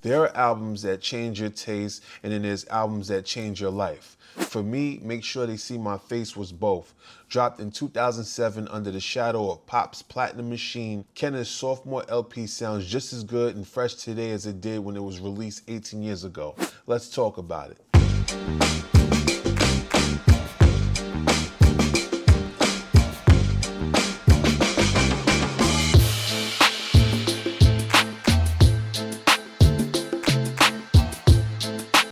There are albums that change your taste, and then there's albums that change your life. For me, Make Sure They See My Face was both. Dropped in 2007 under the shadow of Pop's Platinum Machine, Kenna's sophomore LP sounds just as good and fresh today as it did when it was released 18 years ago. Let's talk about it.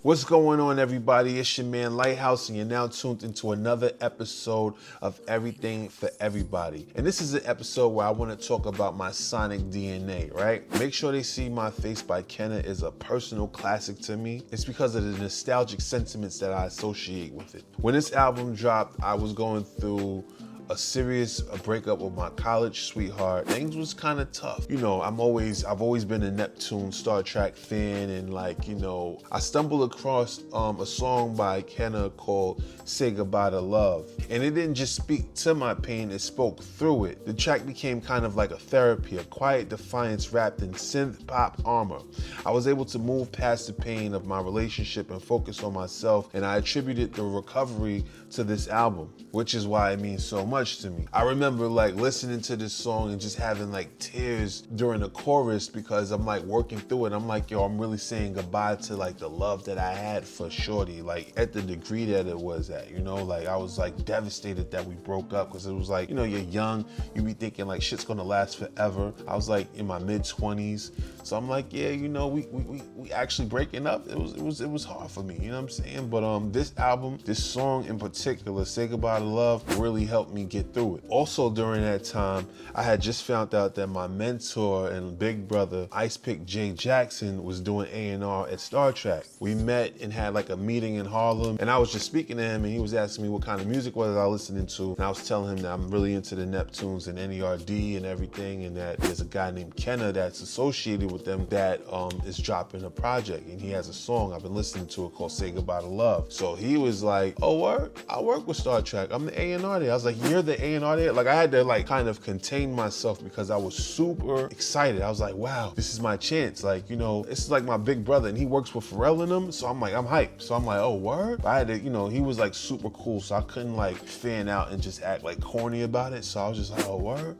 What's going on, everybody? It's your man Lighthouse, and you're now tuned into another episode of Everything for Everybody. And this is an episode where I want to talk about my sonic DNA, right? Make Sure They See My Face by Kenna is a personal classic to me. It's because of the nostalgic sentiments that I associate with it. When this album dropped, I was going through a serious breakup with my college sweetheart. Things was kind of tough. You know, I've always been a Neptunes Star Trek fan, and like, you know, I stumbled across a song by Kenna called Say Goodbye to Love. And it didn't just speak to my pain, it spoke through it. The track became kind of like a therapy, a quiet defiance wrapped in synth pop armor. I was able to move past the pain of my relationship and focus on myself, and I attributed the recovery to this album, which is why it means so much to me. I remember like listening to this song and just having like tears during the chorus because I'm like working through it. I'm like, yo, I'm really saying goodbye to like the love that I had for Shorty, like at the degree that it was at, you know, like I was like devastated that we broke up because it was like, you know, you're young, you be thinking like shit's gonna last forever. I was like in my mid-20s, so I'm like, yeah, you know, we actually breaking up. It was hard for me, you know what I'm saying? But this album, this song in particular, Say Goodbye to Love, really helped me get through it. Also during that time, I had just found out that my mentor and big brother, Ice Pick Jay Jackson, was doing A&R at Star Trek. We met and had like a meeting in Harlem, and I was just speaking to him, and he was asking me what kind of music was I listening to, and I was telling him that I'm really into the Neptunes and NERD and everything, and that there's a guy named Kenna that's associated with them that is dropping a project, and he has a song I've been listening to it called Say Goodbye to Love. So he was like, oh, word? I work with Star Trek. I'm the A&R there. I was like, you're the A&R there? Like I had to like kind of contain myself because I was super excited. I was like, wow, this is my chance. Like, you know, it's like my big brother and he works with Pharrell and them. So I'm like, I'm hyped. So I'm like, oh, word? But I had to, you know, he was like super cool. So I couldn't like fan out and just act like corny about it. So I was just like, oh, word?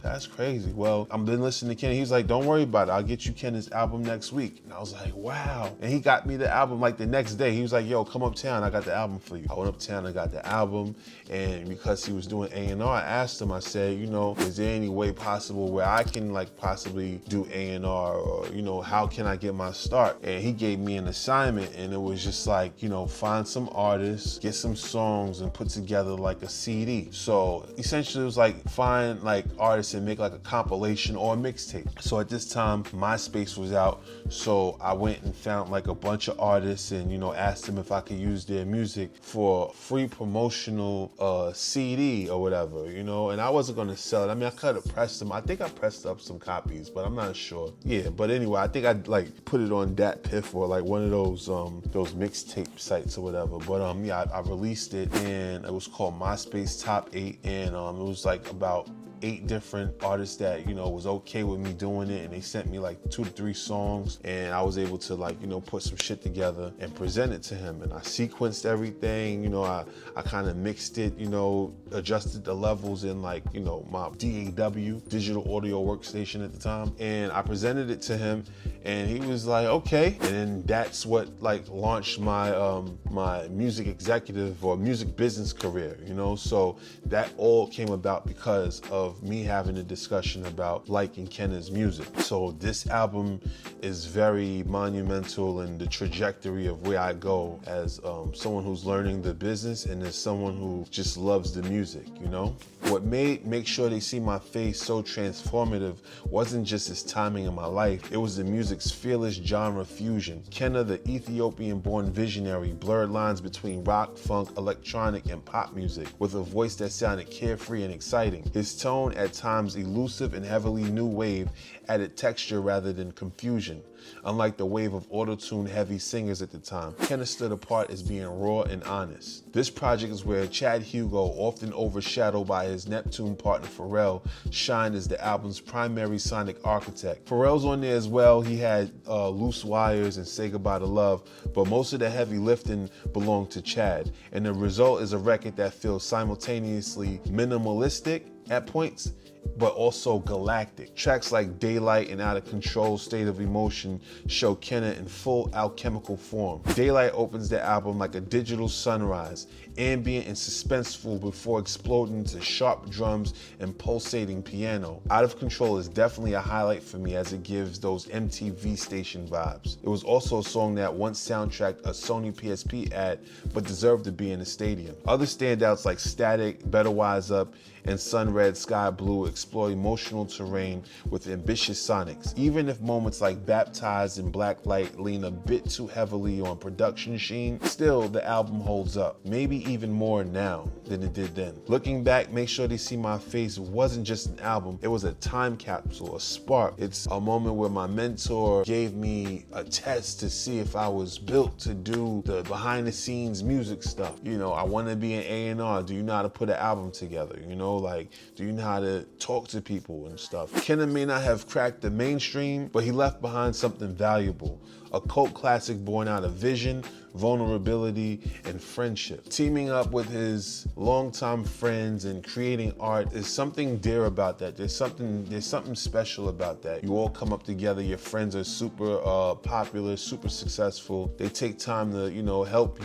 That's crazy. Well, I've been listening to Kenna. He's like, don't worry about it. I'll get you Kenna's album next week. And I was like, wow. And he got me the album like the next day. He was like, yo, come uptown. I got the album for you. I went uptown and got the album. And because he was doing A&R, I asked him, I said, you know, is there any way possible where I can like possibly do A&R, or, you know, how can I get my start? And he gave me an assignment, and it was just like, you know, find some artists, get some songs, and put together like a CD. So essentially it was like find like artists and make like a compilation or a mixtape. So at this time, MySpace was out, so I went and found like a bunch of artists and, you know, asked them if I could use their music for free promotional CD or whatever, you know, and I wasn't gonna sell it. I mean, I could have pressed them. I think I pressed up some copies, but I'm not sure. Yeah, but anyway, I think I'd like put it on DatPiff or like one of those mixtape sites or whatever. But yeah, I released it, and it was called MySpace Top 8, and it was like about 8 different artists that, you know, was okay with me doing it, and they sent me like 2 to 3 songs, and I was able to like, you know, put some shit together and present it to him. And I sequenced everything, you know, I kind of mixed it, you know, adjusted the levels in like, you know, my DAW, digital audio workstation at the time, and I presented it to him, and he was like, okay. And then that's what like launched my my music executive or music business career, you know. So that all came about because of me having a discussion about liking Kenna's music. So this album is very monumental in the trajectory of where I go as someone who's learning the business and as someone who just loves the music, you know? What made Make Sure They See My Face so transformative wasn't just its timing in my life, it was the music's fearless genre fusion. Kenna, the Ethiopian-born visionary, blurred lines between rock, funk, electronic, and pop music with a voice that sounded carefree and exciting. His tone tone, at times elusive and heavily new wave, added texture rather than confusion. Unlike the wave of auto-tune heavy singers at the time, Kenna stood apart as being raw and honest. This project is where Chad Hugo, often overshadowed by his Neptune partner Pharrell, shined as the album's primary sonic architect. Pharrell's on there as well. He had Loose Wires and Say Goodbye to Love, but most of the heavy lifting belonged to Chad, and the result is a record that feels simultaneously minimalistic at points, but also galactic. Tracks like Daylight and Out of Control State of Emotion show Kenna in full alchemical form. Daylight opens the album like a digital sunrise, ambient and suspenseful before exploding into sharp drums and pulsating piano. Out of Control is definitely a highlight for me as it gives those MTV station vibes. It was also a song that once soundtracked a Sony PSP ad, but deserved to be in a stadium. Other standouts like Static, Better Wise Up, and Sun Red Sky Blue explore emotional terrain with ambitious sonics. Even if moments like Baptized and Blacklight lean a bit too heavily on production sheen, still the album holds up. Maybe even more now than it did then. Looking back, Make Sure They See My Face wasn't just an album, it was a time capsule, a spark. It's a moment where my mentor gave me a test to see if I was built to do the behind the scenes music stuff. You know, I want to be an A&R. Do you know how to put an album together? You know, like, do you know how to talk to people and stuff? Kenna may not have cracked the mainstream, but he left behind something valuable. A cult classic born out of vision, vulnerability, and friendship. Teaming up with his longtime friends and creating art is something dear about that. There's something special about that. You all come up together, your friends are super popular, super successful. They take time to, you know, help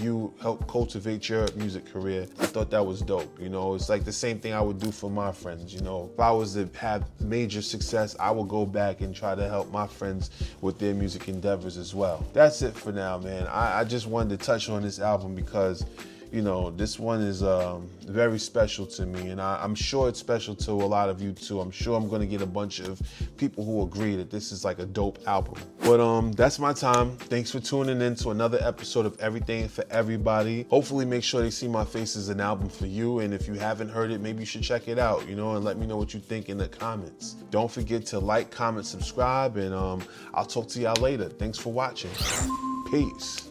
cultivate your music career. I thought that was dope. You know, it's like the same thing I would do for my friends. You know, if I was to have major success, I would go back and try to help my friends with their music endeavors as well. That's it for now, man. I just wanted to touch on this album because, you know, this one is very special to me, and I'm sure it's special to a lot of you too. I'm sure I'm gonna get a bunch of people who agree that this is like a dope album. But that's my time. Thanks for tuning in to another episode of Everything for Everybody. Hopefully Make Sure They See My Face is an album for you, and if you haven't heard it, maybe you should check it out, you know, and let me know what you think in the comments. Don't forget to like, comment, subscribe, and I'll talk to y'all later. Thanks for watching. Peace.